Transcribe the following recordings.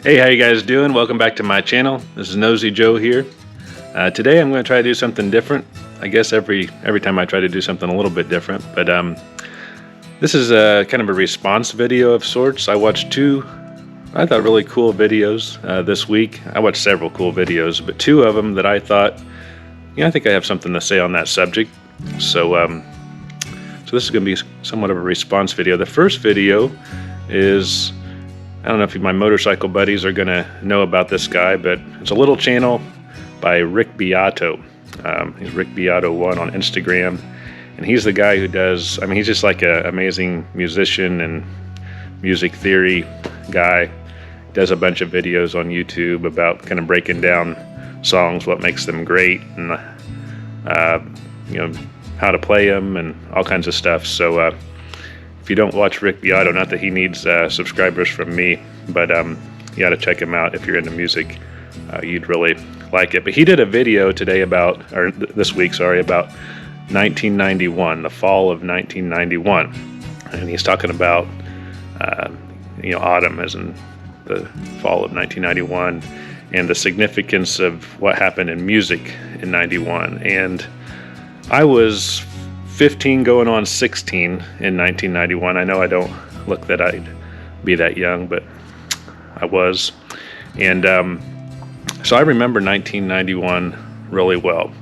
Hey, how you guys doing? Welcome back to my channel. This is Nosy Joe here. Today I'm going to try to do something different. I guess every time I try to do something a little bit different, but this is kind of a response video of sorts. I watched two, I thought, really cool videos this week. I watched several cool videos, but two of them that I thought, I think I have something to say on that subject. So this is going to be somewhat of a response video. The first video is, I don't know if my motorcycle buddies are going to know about this guy, but it's a little channel by Rick Beato. He's Rick Beato 1 on Instagram, and he's the guy who does, he's just like an amazing musician and music theory guy. Does a bunch of videos on YouTube about kind of breaking down songs, what makes them great, and how to play them and all kinds of stuff. So if you don't watch Rick Beato, not that he needs subscribers from me, but you got to check him out if you're into music. You'd really like it. But he did a video today about, or this week, sorry, about 1991, the fall of 1991, and he's talking about autumn, as in the fall of 1991, and the significance of what happened in music in 91. And I was 15 going on 16 in 1991. I know I don't look that I'd be that young, but I was. And so I remember 1991 really well.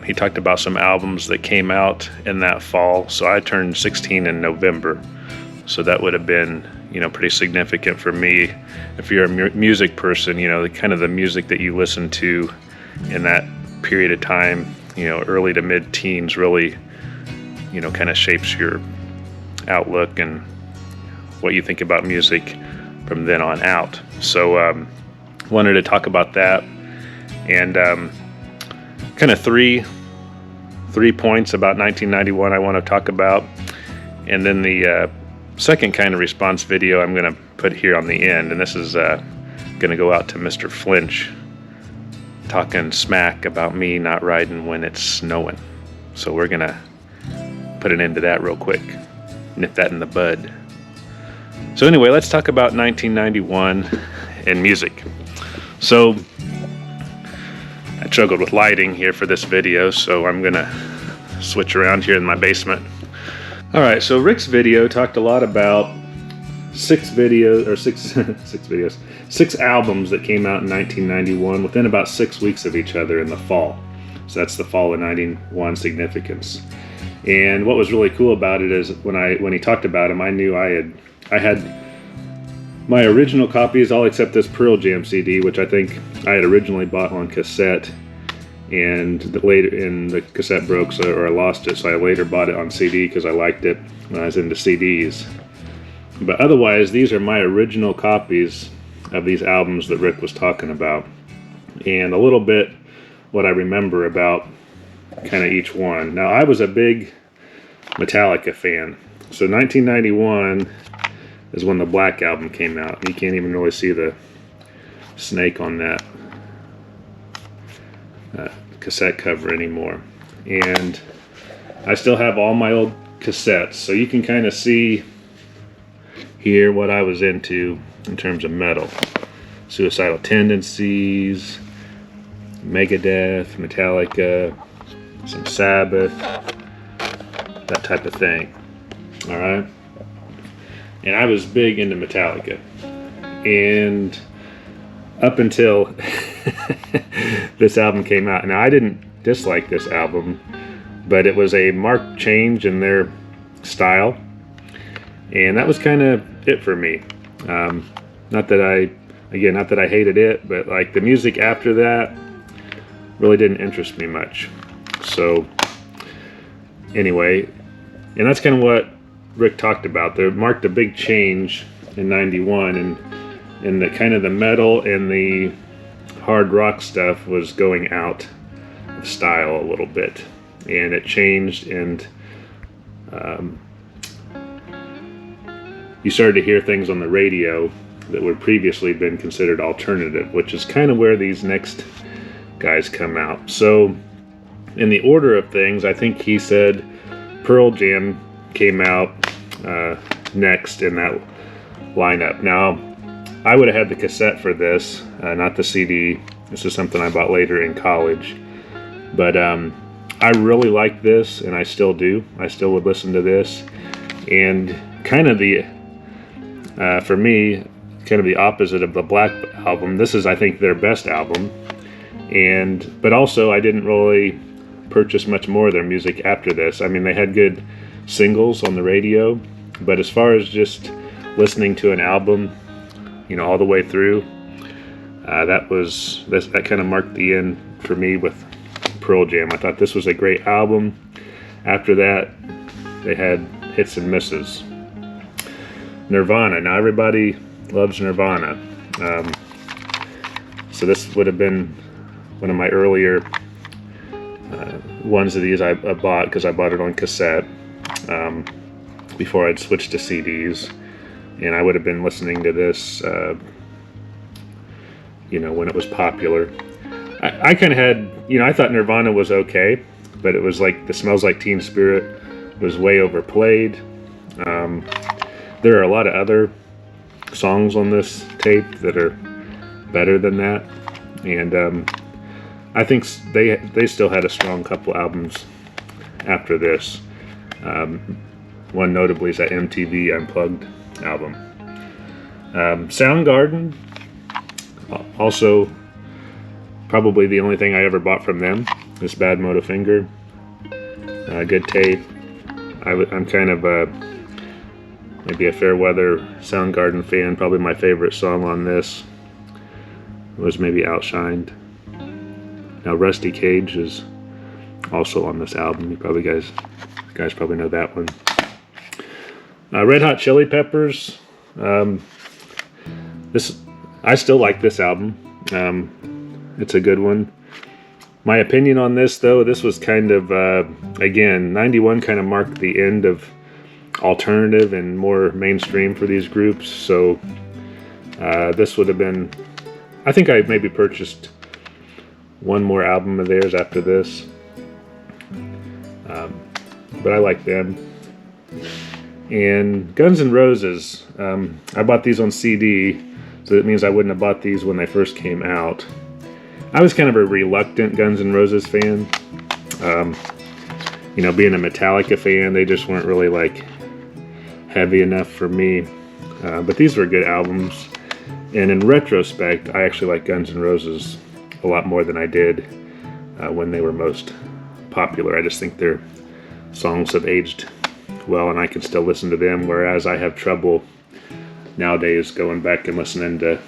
He talked about some albums that came out in that fall. So I turned 16 in November. So that would have been, pretty significant for me. If you're a music person, the kind of the music that you listen to in that period of time, early to mid-teens really, kind of shapes your outlook and what you think about music from then on out. So wanted to talk about that, and kind of three points about 1991 I want to talk about, and then the second kind of response video I'm going to put here on the end, and this is going to go out to Mr. Flinch, talking smack about me not riding when it's snowing. So we're going to put an end to that real quick, nip that in the bud. So anyway, let's talk about 1991 and music. So I struggled with lighting here for this video, so I'm going to switch around here in my basement. Alright, so Rick's video talked a lot about six albums that came out in 1991 within about 6 weeks of each other in the fall. So that's the fall of 91 significance. And what was really cool about it is when he talked about them, I knew I had my original copies, all except this Pearl Jam CD, which I think I had originally bought on cassette, and the cassette broke, or I lost it, so I later bought it on CD because I liked it when I was into CDs. But otherwise, these are my original copies of these albums that Rick was talking about, and a little bit what I remember about kind of each one. Now, I was a big Metallica fan, so 1991 is when the Black Album came out. You can't even really see the snake on that cassette cover anymore. And I still have all my old cassettes, so you can kind of see here what I was into in terms of metal. Suicidal Tendencies, Megadeth, Metallica, some Sabbath, that type of thing. Alright? And I was big into Metallica. And up until this album came out. Now, I didn't dislike this album, but it was a marked change in their style. And that was kind of it for me. Not that I hated it, but like the music after that really didn't interest me much. So anyway, and that's kind of what Rick talked about. They marked a big change in 91, and the kind of the metal and the hard rock stuff was going out of style a little bit, and it changed, and you started to hear things on the radio that would previously been considered alternative, which is kind of where these next guys come out. So in the order of things, I think he said Pearl Jam came out next in that lineup. Now, I would have had the cassette for this, not the CD. This is something I bought later in college. But I really like this, and I still do. I still would listen to this. And kind of for me, kind of the opposite of the Black album. This is, I think, their best album. But also, I didn't really purchase much more of their music after this. I mean, they had good singles on the radio, but as far as just listening to an album, you know, all the way through, that kind of marked the end for me with Pearl Jam. I thought this was a great album. After that, they had hits and misses. Nirvana. Now everybody loves Nirvana. So this would have been one of my earlier ones of these I bought, because I bought it on cassette before I'd switched to CDs. And I would have been listening to this, you know, when it was popular. I kind of had, you know, I thought Nirvana was okay, but it was like the Smells Like Teen Spirit was way overplayed. There are a lot of other songs on this tape that are better than that, and I think they still had a strong couple albums after this. One notably is that MTV Unplugged album. Soundgarden, also probably the only thing I ever bought from them, is Bad Motofinger. Good tape. I'm kind of maybe a fair weather Soundgarden fan. Probably my favorite song on this was maybe Outshined. Now Rusty Cage is also on this album. You probably guys probably know that one. Red Hot Chili Peppers. I still like this album. It's a good one. My opinion on this, though, this was kind of, again, 91 kind of marked the end of alternative and more mainstream for these groups. So this would have been, I think I maybe purchased one more album of theirs after this. But I like them. And Guns N' Roses, I bought these on CD, so that means I wouldn't have bought these when they first came out. I was kind of a reluctant Guns N' Roses fan. You know, being a Metallica fan, they just weren't really like heavy enough for me. But these were good albums. And in retrospect, I actually like Guns N' Roses a lot more than I did when they were most popular. I just think their songs have aged well, and I can still listen to them, whereas I have trouble nowadays going back and listening to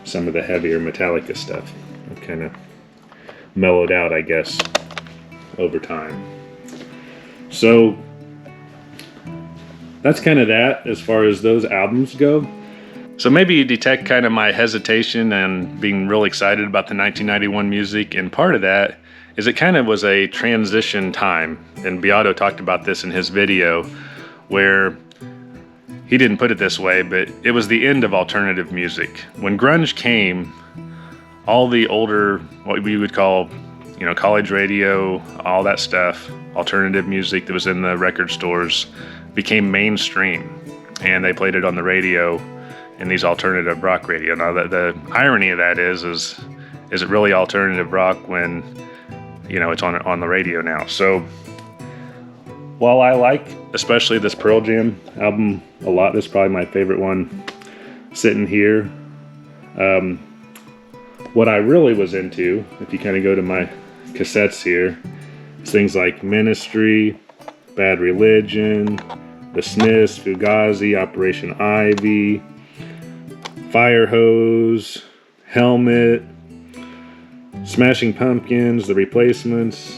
some of the heavier Metallica stuff. I've kind of mellowed out, I guess, over time. So that's kind of that as far as those albums go. So maybe you detect kind of my hesitation and being real excited about the 1991 music, and part of that is it kind of was a transition time, and Beato talked about this in his video, where he didn't put it this way, but it was the end of alternative music. When grunge came, all the older, what we would call, you know, college radio, all that stuff, alternative music that was in the record stores, became mainstream, and they played it on the radio in these alternative rock radio. Now, the irony of that is it really alternative rock when, you know, it's on the radio now? So while I like especially this Pearl Jam album a lot, this is probably my favorite one sitting here. What I really was into, if you kind of go to my cassettes here, is things like Ministry, Bad Religion, The Smiths, Fugazi, Operation Ivy, Fire Hose, Helmet, Smashing Pumpkins, The Replacements,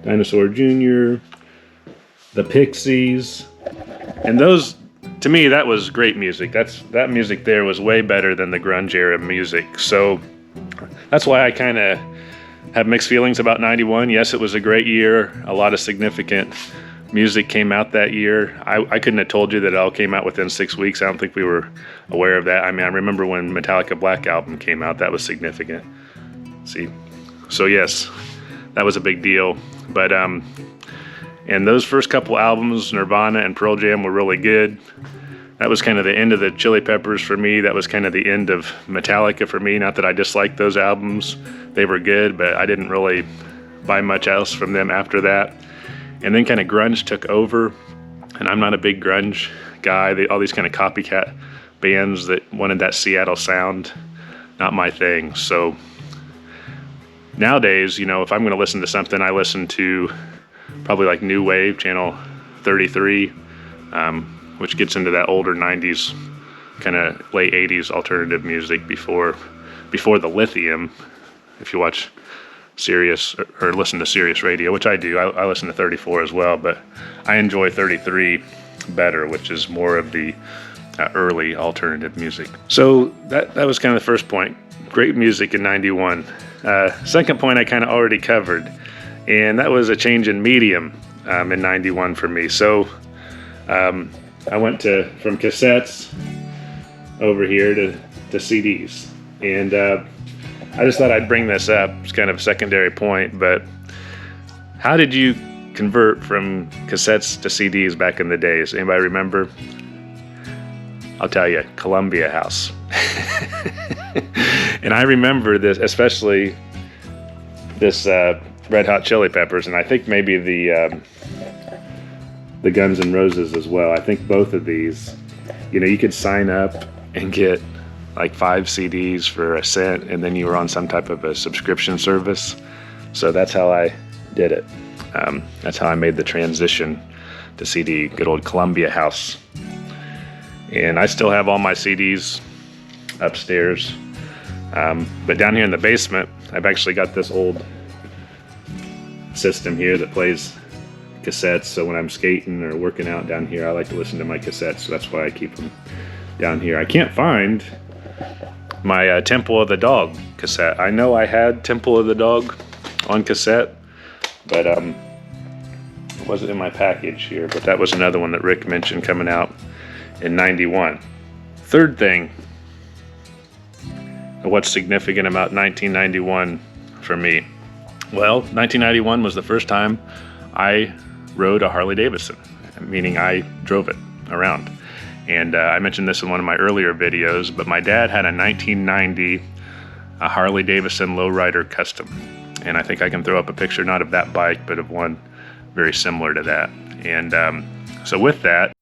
Dinosaur Jr., The Pixies. And those, to me, that was great music. That music there was way better than the grunge era music. So that's why I kind of have mixed feelings about 91. Yes, it was a great year. A lot of significant music came out that year. I couldn't have told you that it all came out within 6 weeks. I don't think we were aware of that. I mean, I remember when Metallica Black Album came out. That was significant. See? So yes, that was a big deal. But and those first couple albums, Nirvana and Pearl Jam, were really good. that was kind of the end of the Chili Peppers for me. That was kind of the end of Metallica for me. Not that I disliked those albums. They were good, but I didn't really buy much else from them after that. And then kind of grunge took over, and I'm not a big grunge guy. All these kind of copycat bands that wanted that Seattle sound, not my thing. So nowadays, you know, if I'm going to listen to something, I listen to probably like New Wave, Channel 33, which gets into that older 90s, kind of late 80s alternative music before the Lithium. If you watch Sirius or listen to Sirius Radio, which I do, I listen to 34 as well, but I enjoy 33 better, which is more of the early alternative music. So that was kind of the first point. Great music in 91. Second point I kind of already covered, and that was a change in medium in 91 for me. So I went from cassettes over here to CDs, and I just thought I'd bring this up. It's kind of a secondary point, but how did you convert from cassettes to CDs back in the days? Anybody remember? I'll tell you, Columbia House. And I remember this, especially this Red Hot Chili Peppers, and I think maybe the Guns N' Roses as well. I think both of these, you know, you could sign up and get like 5 CDs for $0.01, and then you were on some type of a subscription service. So that's how I did it. That's how I made the transition to CD, good old Columbia House. And I still have all my CDs upstairs. But down here in the basement, I've actually got this old system here that plays cassettes. So when I'm skating or working out down here, I like to listen to my cassettes. So that's why I keep them down here. I can't find my Temple of the Dog cassette. I know I had Temple of the Dog on cassette, but it wasn't in my package here. But that was another one that Rick mentioned coming out in 91. Third thing, what's significant about 1991 for me? Well, 1991 was the first time I rode a Harley Davidson, meaning I drove it around. And I mentioned this in one of my earlier videos, but my dad had a 1990 Harley Davidson Lowrider Custom. And I think I can throw up a picture, not of that bike, but of one very similar to that. And so with that,